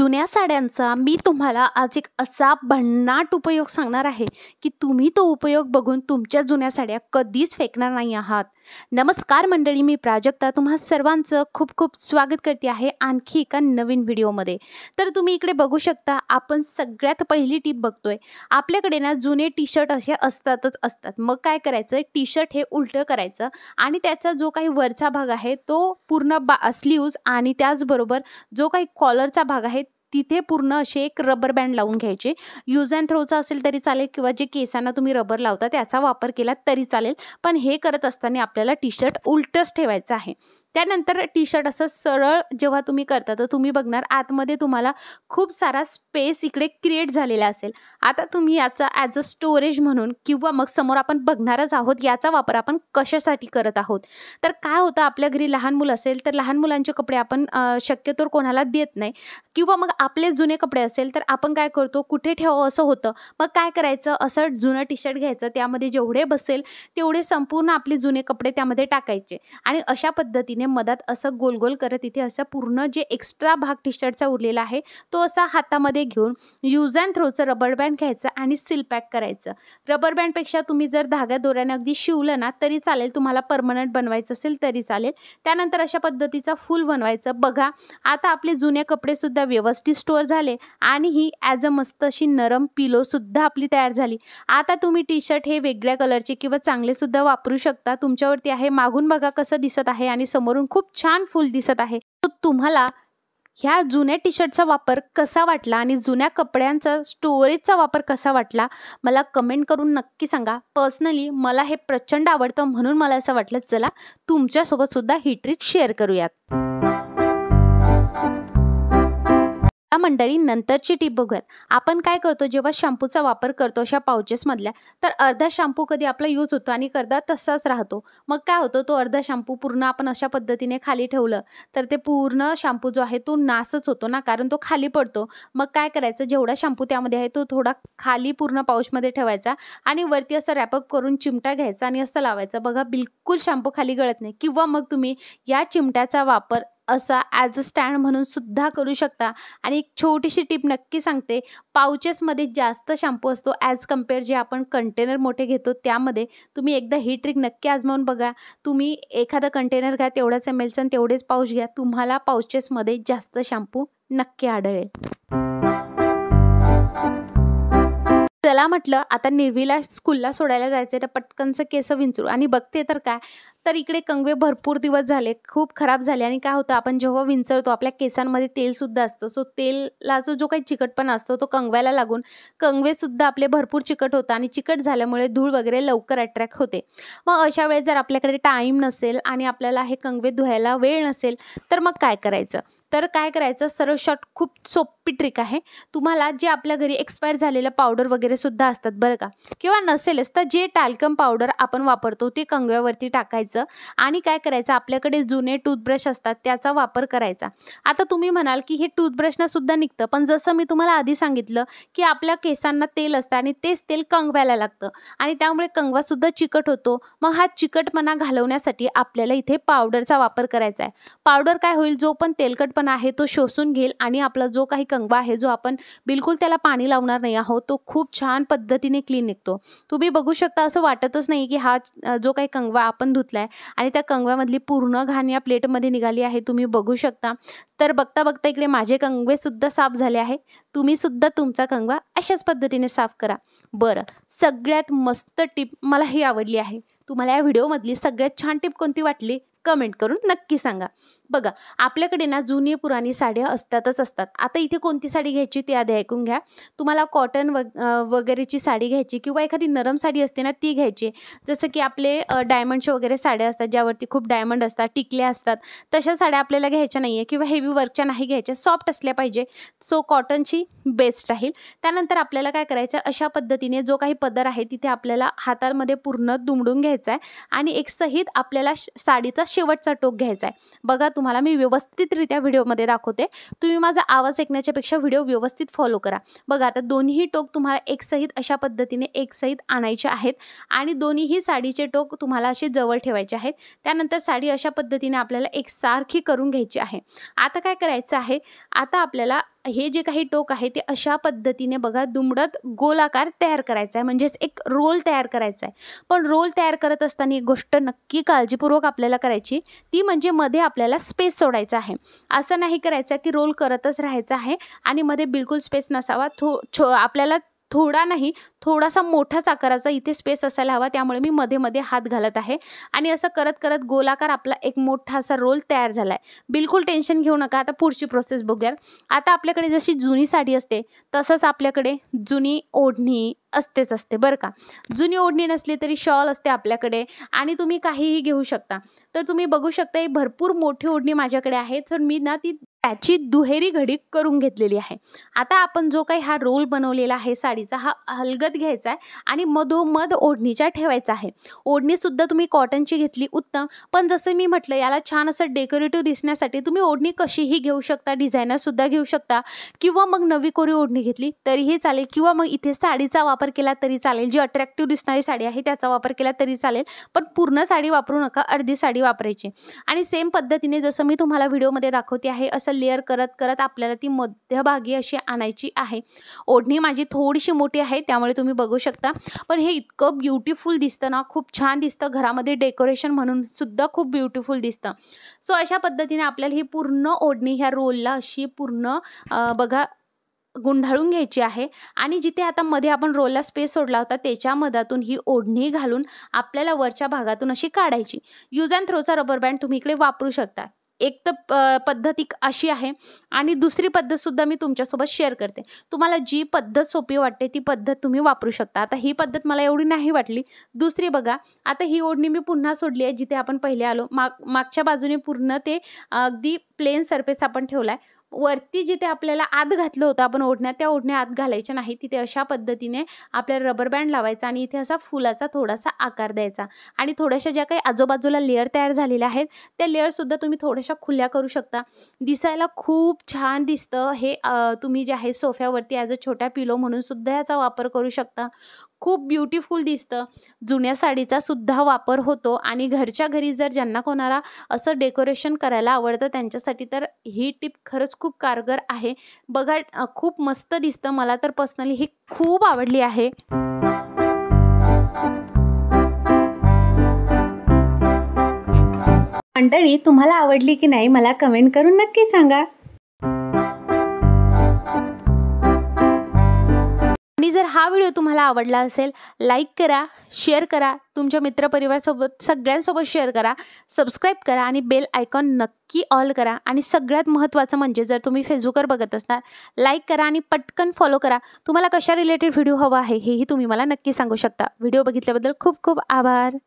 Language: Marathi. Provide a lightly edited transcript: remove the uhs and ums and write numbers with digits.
जुन्या साड्यांचा मी तुम्हाला आज एक असा भन्नाट उपयोग सांगणार आहे की तुम्ही तो उपयोग बघून तुमच्या जुन्या साड्या कधीच फेकणार नाही आहात। नमस्कार मंडळी, मी प्राजक्ता तुम्हा सर्वांचं खूप खूप स्वागत करते आहे आणखी एका नवीन व्हिडिओमध्ये। तर तुम्ही इकडे बघू शकता, आपण सगळ्यात पहिली टिप बघतोय। आपल्याकडे ना जुने टी शर्ट असे असतात। मग काय करायचं, टी शर्ट हे उलटं करायचं आणि त्याचा जो काही वरचा भाग आहे तो पूर्ण स्लीव्ज आणि त्याचबरोबर जो काही कॉलरचा भाग आहे तिथे पूर्ण असे एक रबर बँड लावून घ्यायचे। यूज अँड थ्रोचा असेल तरी चालेल किंवा जे केसांना तुम्ही रबर लावता त्याचा वापर केला तरी चालेल, पण हे करत असताना आपल्याला टी शर्ट उलटच ठेवायचं आहे। त्यानंतर टी शर्ट असं सरळ जेव्हा तुम्ही करता तर तुम्ही बघणार आतमध्ये तुम्हाला खूप सारा स्पेस इकडे क्रिएट झालेला असेल। आता तुम्ही याचा ॲज अ स्टोरेज म्हणून किंवा मग समोर आपण बघणारच आहोत याचा वापर आपण कशासाठी करत आहोत। तर काय होतं, आपल्या घरी लहान मुलं असेल तर लहान मुलांचे कपडे आपण शक्यतोवर कोणाला देत नाही किंवा मग आपले जुने कपडे असेल तर आपण काय करतो, कुठे ठेवावं असं होतं। मग काय करायचं, असं जुनं टी शर्ट घ्यायचं, त्यामध्ये जेवढे बसेल तेवढे संपूर्ण आपले जुने कपडे त्यामध्ये टाकायचे आणि अशा पद्धतीने मधात असं गोल गोल करत इथे असं पूर्ण जे एक्स्ट्रा भाग टी शर्टचा उरलेला आहे तो असा हातामध्ये घेऊन यूज अँड थ्रोचं रबर बँड घ्यायचं आणि सील पॅक करायचं। रबर बँडपेक्षा तुम्ही जर धागा दोऱ्याने अगदी शिवलं ना तरी चालेल, तुम्हाला परमनंट बनवायचं असेल तरी चालेल। त्यानंतर अशा पद्धतीचा फूल बनवायचं। बघा आता आपले जुने कपडे सुद्धा व्यवस्थित स्टोअर झाले आणि ही ॲज अ मस्त अशी नरम पिलो सुद्धा आपली तयार झाली। आता तुम्ही टी शर्ट हे वेगळ्या कलरचे किंवा चांगले सुद्धा वापरू शकता, तुमच्यावरती आहे। मागून बघा कसं दिसत आहे आणि समोरून खूप छान फूल दिसत आहे। तर तुम्हाला ह्या जुन्या टी शर्टचा वापर कसा वाटला आणि जुन्या कपड्यांचा स्टोरेजचा वापर कसा वाटला मला कमेंट करून नक्की सांगा। पर्सनली मला हे प्रचंड आवडतं, म्हणून मला असं वाटलं चला तुमच्यासोबत सुद्धा ही ट्रिक शेअर करूयात। मंडळी नंतरची टीप बघूयात। आपण काय करतो, जेव्हा शॅम्पूचा वापर करतो अशा पाउचेस मधल्या, तर अर्धा शॅम्पू कधी आपला यूज होतो आणि अर्धा तसाच राहतो। मग काय होतं, तो अर्धा शॅम्पू पूर्ण आपण अशा पद्धतीने खाली ठेवलं तर ते पूर्ण शॅम्पू जो आहे तो नासच होतो ना, कारण तो खाली पडतो। मग काय करायचं, जेवढा शॅम्पू त्यामध्ये आहे तो थोडा खाली पूर्ण पाऊचमध्ये ठेवायचा आणि वरती असं रॅपअप करून चिमटा घ्यायचा आणि असं लावायचं। बघा बिलकुल शॅम्पू खाली गळत नाही। किंवा मग तुम्ही या चिमट्याचा वापर असा ॲज अ स्टँड म्हणून सुद्धा करू शकता। आणि एक छोटीशी टिप नक्की सांगते, पाउचेसमध्ये जास्त शॅम्पू असतो ॲज कम्पेअर जे आपण कंटेनर मोठे घेतो त्यामध्ये। तुम्ही एकदा ही ट्रिक नक्की आजमावून बघा। तुम्ही एखादा कंटेनर घ्या, तेवढ्याच ml आणि तेवढेच पाऊच घ्या, तुम्हाला पाउचेसमध्ये जास्त शॅम्पू नक्की आढळेल। चला म्हटलं आता निर्वीला स्कूलला सोडायला जायचं तर पटकनचं केस विंचरू आणि बघते तर काय, तर इकडे कंगवे भरपूर दिवस झाले खूप खराब झाले। आणि काय होतं, आपण जेव्हा विंचरतो आपल्या केसांमध्ये तेलसुद्धा असतं, सो तेलाचा जो काही चिकटपणा असतो तो कंगव्याला लागून कंगवेसुद्धा आपले भरपूर चिकट होतात आणि चिकट झाल्यामुळे धूळ वगैरे लवकर अट्रॅक्ट होते। मग अशा वेळेस जर आपल्याकडे टाईम नसेल आणि आपल्याला हे कंगवे धुवायला वेळ नसेल तर मग काय करायचं, तर काय करायचं, सरळ शॉर्ट खूप सोपी ट्रिक आहे। तुम्हाला जे आपल्या घरी एक्सपायर झालेलं पावडर वगैरे सुद्धा असतात बरं का, किंवा नसेलच तर जे टॅल्कम पावडर आपण वापरतो ते कंगव्यावरती टाकायचं आणि काय करायचं, आपल्याकडे जुने टूथब्रश असतात त्याचा वापर करायचा। आता तुम्ही म्हणाल की हे टूथब्रशनं सुद्धा निघतं, पण जसं मी तुम्हाला आधी सांगितलं की आपल्या केसांना तेल असतं आणि तेच तेल कंगव्याला लागतं आणि त्यामुळे कंगवा सुद्धा चिकट होतो। मग हा चिकटपणा घालवण्यासाठी आपल्याला इथे पावडरचा वापर करायचा आहे। पावडर काय होईल, जो पण तेलकटपणा आहे तो शोषून घेईल आणि आपला जो काही कंगवा आहे जो आपण बिलकुल त्याला पाणी लावणार नाही आहोत तो खूप छान पद्धतीने क्लीन निघतो। तुम्ही बघू शकता, असं वाटतच नाही की हा जो काही कंगवा आपण धुतलाय आणि त्या कंगव्यामधली पूर्ण घाण या प्लेटमध्ये निघाली आहे, तुम्ही बघू शकता। तर बघता बघता इकडे माझे कंगवे सुद्धा साफ झाले आहे। तुम्ही सुद्धा तुमचा कंगवा अशाच पद्धतीने साफ करा। बरं, सगळ्यात मस्त टिप मला ही आवडली आहे। तुम्हाला या व्हिडिओमधली सगळ्यात छान टिप कोणती वाटली कमेंट करून नक्की सांगा। बघा आपल्याकडे ना जुनी पुराणी साड्या असतात। आता इथे कोणती साडी घ्यायची ते आधी ऐकून घ्या। तुम्हाला कॉटन वगैरेची साडी घ्यायची किंवा एखादी नरम साडी असते ना ती घ्यायची। जसं की आपले डायमंडचे वगैरे साड्या असतात ज्यावरती खूप डायमंड असतात, टिकल्या असतात, तशा साड्या आपल्याला घ्यायच्या नाही आहे किंवा हेवी वर्कच्या नाही घ्यायच्या, सॉफ्ट असल्या पाहिजे। सो कॉटनची बेस्ट राहील। त्यानंतर आपल्याला काय करायचं, अशा पद्धतीने जो काही पदर आहे तिथे आपल्याला हातामध्ये पूर्ण दुमडून घ्यायचा आहे आणि एक सहित आपल्याला साडीचा शेवटचा टोक घ्यायचा आहे। बघा तुम्हाला मी व्यवस्थितरित्या व्हिडिओमध्ये दाखवते, तुम्ही माझा आवाज ऐकण्याच्या पेक्षा व्हिडिओ व्यवस्थित फॉलो करा। बघा आता दोन्ही टोक तुम्हाला एक सहित अशा पद्धतीने एक सहित आणायचे आहेत आणि दोन्हीही साडीचे टोक तुम्हाला असे जवळ ठेवायचे आहेत। त्यानंतर साडी अशा पद्धतीने आपल्याला एकसारखी करून घ्यायची आहे। आता काय करायचं आहे, आता आपल्याला हे जे काही टोक आहे ते अशा पद्धतीने बघा दुमडत गोलाकार तयार करायचा आहे, म्हणजेच एक रोल तयार करायचा आहे. पण रोल तयार करत असताना एक गोष्ट नक्की काळजीपूर्वक आपल्याला करायची, ती म्हणजे मध्ये आपल्याला स्पेस सोडायचा आहे. असं नाही करायचं की रोल करतच राहायचं आहे आणि मध्ये बिलकुल स्पेस नसावा. आपल्याला थोडा नाही, थोडासा मोठाच आकाराचा इथे स्पेस असायला हवा. त्यामुळे मी मध्ये मध्ये हात घालत आहे आणि असं करत करत गोलाकार आपला एक मोठा असा रोल तयार झाला आहे. बिलकुल टेन्शन घेऊ नका. आता पुढची प्रोसेस बघूयात. आता आपल्याकडे जशी जुनी साडी असते तसंच आपल्याकडे जुनी ओढणी असते बरं का. जुनी ओढणी नसली तरी शॉल असते आपल्याकडे आणि तुम्ही काहीही घेऊ शकता. तर तुम्ही बघू शकता ही भरपूर मोठी ओढणी माझ्याकडे आहे, तर मी ना त्याची दुहेरी घडी करून घेतलेली आहे. आता आपण जो काही हा रोल बनवलेला आहे साडीचा, हा हलगत घ्यायचा आहे आणि मधोमध ओढणीच्या ठेवायचा आहे. ओढणीसुद्धा तुम्ही कॉटनची घेतली उत्तम, पण जसं मी म्हटलं याला छान असं डेकोरेटिव्ह दिसण्यासाठी तुम्ही ओढणी कशीही घेऊ शकता, डिझायनरसुद्धा घेऊ शकता किंवा मग नवी कोरी ओढणी घेतली तरीही चालेल किंवा मग इथे साडीचा वापर केला तरी चालेल. जी अट्रॅक्टिव्ह दिसणारी साडी आहे त्याचा वापर केला तरी चालेल, पण पूर्ण साडी वापरू नका, अर्धी साडी वापरायची. आणि सेम पद्धतीने जसं मी तुम्हाला व्हिडिओमध्ये दाखवते आहे असं लेअर करत करत आपल्याला ती मध्यभागी अशी आणायची आहे. ओढणी माझी थोडीशी मोठी आहे त्यामुळे तुम्ही बघू शकता, पण हे इतकं ब्युटिफुल दिसतं ना, खूप छान दिसतं. घरामध्ये डेकोरेशन म्हणून सुद्धा खूप ब्युटिफुल दिसतं. सो अशा पद्धतीने आपल्याला ही पूर्ण ओढणी ह्या रोलला अशी पूर्ण बघा गुंडाळून घ्यायची आहे आणि जिथे आता मध्ये आपण रोलला स्पेस सोडला होता त्याच्या मधातून ही ओढणी घालून आपल्याला वरच्या भागातून अशी काढायची. यूज अँड थ्रोचा रबर बँड तुम्ही इकडे वापरू शकता. एक तर पद्धत अशी आहे आणि दुसरी पद्धतसुद्धा मी तुमच्यासोबत शेअर करते. तुम्हाला जी पद्धत सोपी वाटते ती पद्धत तुम्ही वापरू शकता. आता ही पद्धत मला एवढी नाही वाटली. दुसरी बघा, आता ही ओढणी मी पुन्हा सोडली आहे जिथे आपण पहिले आलो. मागच्या बाजूने पूर्ण ते अगदी प्लेन सरफेस आपण ठेवला आहे. वरती जिथे आपल्याला आत घातलं होतं आपण ओढण्या, त्या ओढण्या आत घालायच्या नाही. तिथे अशा पद्धतीने आपल्याला रबर बँड लावायचा आणि इथे असा फुलाचा थोडासा आकार द्यायचा आणि थोड्याशा ज्या काही आजूबाजूला लेअर तयार झालेल्या आहेत त्या लेअरसुद्धा तुम्ही थोड्याशा खुल्या करू शकता. दिसायला खूप छान दिसतं हे. तुम्ही जे आहे सोफ्यावरती ॲज अ छोट्या पिलो म्हणून सुद्धा याचा वापर करू शकता. खूप ब्युटिफुल दिसतं. जुन्या साडीचा सुद्धा वापर होतो आणि घरच्या घरी जर ज्यांना कोणाला असं डेकोरेशन करायला आवडतं त्यांच्यासाठी तर ही टिप खरंच खूप कारगर आहे. बघा खूप मस्त दिसतं. मला तर पर्सनली ही खूप आवडली आहे. मंडळी, तुम्हाला आवडली की नाही मला कमेंट करून नक्की सांगा. आणि जर हा व्हिडिओ तुम्हाला आवडला असेल लाईक करा, शेअर करा, तुमच्या मित्रपरिवारासोबत सगळ्यांसोबत शेअर करा, सबस्क्राईब करा आणि बेल आयकॉन नक्की ऑल करा. आणि सगळ्यात महत्त्वाचं म्हणजे जर तुम्ही फेसबुकवर बघत असणार लाईक करा आणि पटकन फॉलो करा. तुम्हाला कशा रिलेटेड व्हिडिओ हवा आहे हेही तुम्ही मला नक्की सांगू शकता. व्हिडिओ बघितल्याबद्दल खूप खूप आभार.